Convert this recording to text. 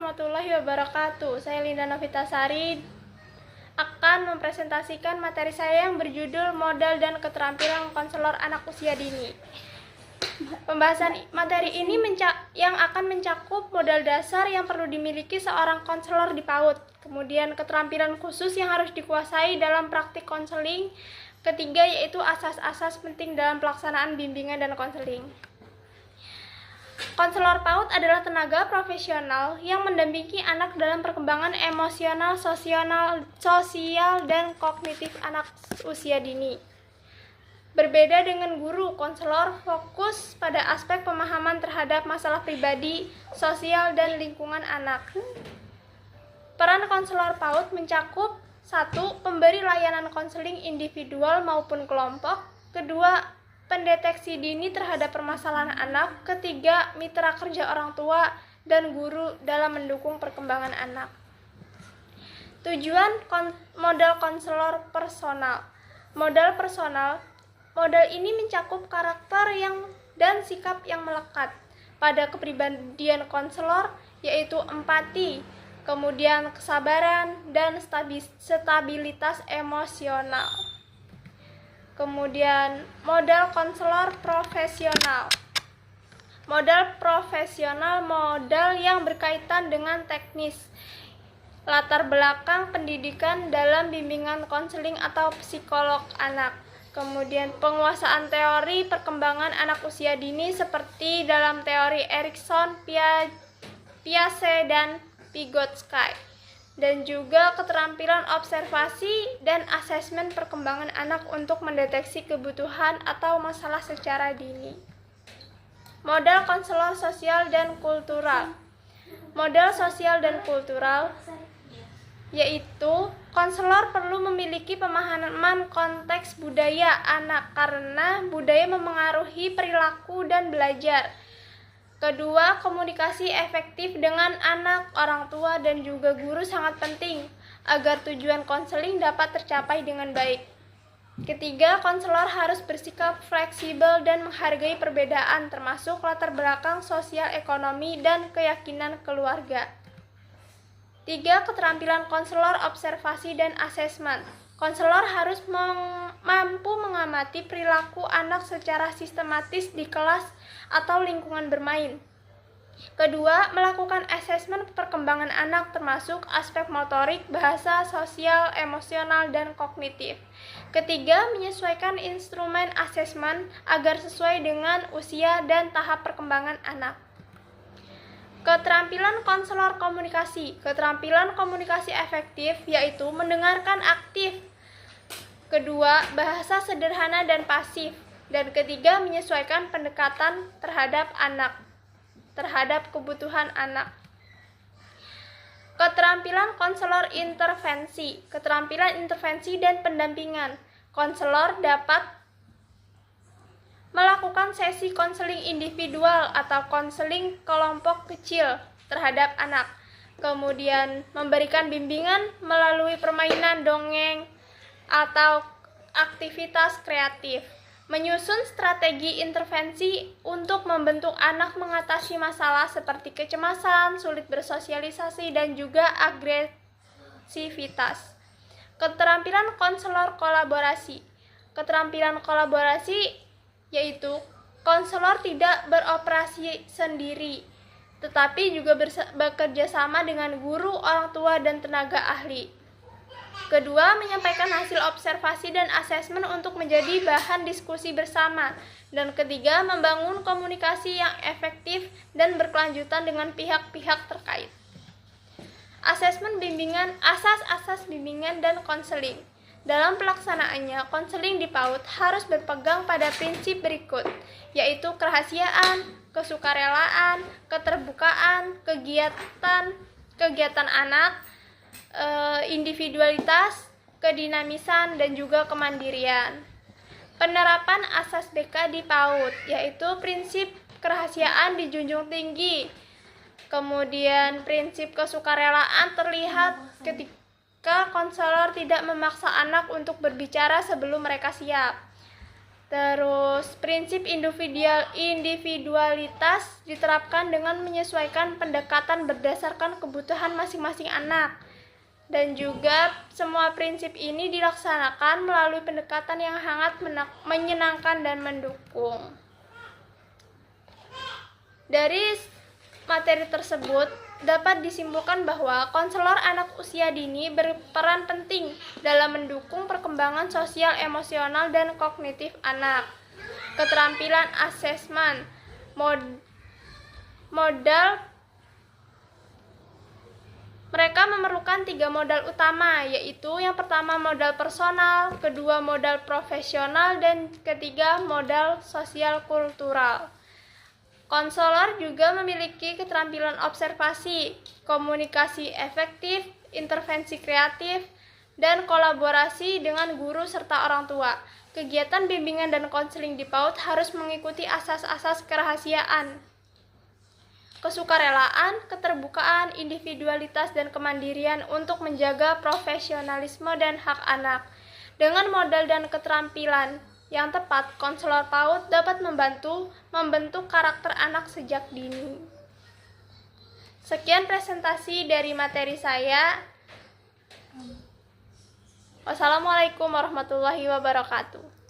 Warahmatullahi wabarakatuh. Saya Linda Novitasari akan mempresentasikan materi saya yang berjudul Modal dan Keterampilan Konselor Anak Usia Dini. Pembahasan materi ini yang akan mencakup modal dasar yang perlu dimiliki seorang konselor di PAUD, kemudian keterampilan khusus yang harus dikuasai dalam praktik konseling, ketiga yaitu asas-asas penting dalam pelaksanaan bimbingan dan konseling. Konselor PAUD adalah tenaga profesional yang mendampingi anak dalam perkembangan emosional, sosial, dan kognitif anak usia dini. Berbeda dengan guru, konselor fokus pada aspek pemahaman terhadap masalah pribadi, sosial, dan lingkungan anak. Peran konselor PAUD mencakup 1. Pemberi layanan konseling individual maupun kelompok. 2. Pendeteksi dini terhadap permasalahan anak. 3. Mitra kerja orang tua dan guru dalam mendukung perkembangan anak. Tujuan modal konselor personal. Modal ini mencakup karakter dan sikap yang melekat pada kepribadian konselor, yaitu empati, kemudian kesabaran, dan stabilitas emosional. Kemudian modal konselor profesional. Modal profesional modal yang berkaitan dengan teknis, latar belakang pendidikan dalam bimbingan konseling atau psikolog anak. Kemudian penguasaan teori perkembangan anak usia dini seperti dalam teori Erikson, Piaget, dan Vygotsky. Dan juga keterampilan observasi dan asesmen perkembangan anak untuk mendeteksi kebutuhan atau masalah secara dini. Modal konselor sosial dan kultural. Modal sosial dan kultural yaitu konselor perlu memiliki pemahaman konteks budaya anak karena budaya memengaruhi perilaku dan belajar. Kedua, komunikasi efektif dengan anak, orang tua, dan juga guru sangat penting agar tujuan konseling dapat tercapai dengan baik. Ketiga, konselor harus bersikap fleksibel dan menghargai perbedaan termasuk latar belakang sosial ekonomi dan keyakinan keluarga. 3. Keterampilan konselor observasi dan asesmen. Konselor harus mampu mengamati perilaku anak secara sistematis di kelas atau lingkungan bermain. Kedua, melakukan asesmen perkembangan anak termasuk aspek motorik, bahasa, sosial, emosional, dan kognitif. Ketiga, menyesuaikan instrumen asesmen agar sesuai dengan usia dan tahap perkembangan anak. Keterampilan konselor komunikasi. Keterampilan komunikasi efektif yaitu mendengarkan aktif. Kedua, bahasa sederhana dan pasif. Dan ketiga, menyesuaikan pendekatan terhadap kebutuhan anak. Keterampilan konselor intervensi. Keterampilan intervensi dan pendampingan. Konselor dapat melakukan sesi konseling individual atau konseling kelompok kecil terhadap anak. Kemudian memberikan bimbingan melalui permainan dongeng atau aktivitas kreatif. Menyusun strategi intervensi untuk membentuk anak mengatasi masalah seperti kecemasan, sulit bersosialisasi, dan juga agresivitas. Keterampilan konselor kolaborasi. Keterampilan kolaborasi yaitu konselor tidak beroperasi sendiri, tetapi juga bekerja sama dengan guru, orang tua, dan tenaga ahli. Kedua, menyampaikan hasil observasi dan asesmen untuk menjadi bahan diskusi bersama. Dan ketiga, membangun komunikasi yang efektif dan berkelanjutan dengan pihak-pihak terkait. Asesmen bimbingan, asas-asas bimbingan dan konseling. Dalam pelaksanaannya, konseling di PAUD harus berpegang pada prinsip berikut, yaitu kerahasiaan, kesukarelaan, keterbukaan, kegiatan anak, individualitas, kedinamisan, dan juga kemandirian. Penerapan asas BK di PAUD, yaitu prinsip kerahasiaan dijunjung tinggi. Kemudian prinsip kesukarelaan terlihat ketika konselor tidak memaksa anak untuk berbicara sebelum mereka siap. Terus, prinsip individualitas diterapkan dengan menyesuaikan pendekatan berdasarkan kebutuhan masing-masing anak. Dan juga semua prinsip ini dilaksanakan melalui pendekatan yang hangat, menyenangkan, dan mendukung. Dari materi tersebut, dapat disimpulkan bahwa konselor anak usia dini berperan penting dalam mendukung perkembangan sosial, emosional, dan kognitif anak. Keterampilan asesmen modal mereka memerlukan 3 modal utama, yaitu yang pertama modal personal, kedua modal profesional, dan ketiga modal sosial kultural. Konselor juga memiliki keterampilan observasi, komunikasi efektif, intervensi kreatif, dan kolaborasi dengan guru serta orang tua. Kegiatan bimbingan dan konseling di PAUD harus mengikuti asas-asas kerahasiaan, kesukarelaan, keterbukaan, individualitas, dan kemandirian untuk menjaga profesionalisme dan hak anak. Dengan modal dan keterampilan yang tepat, konselor PAUD dapat membentuk karakter anak sejak dini. Sekian presentasi dari materi saya. Wassalamualaikum warahmatullahi wabarakatuh.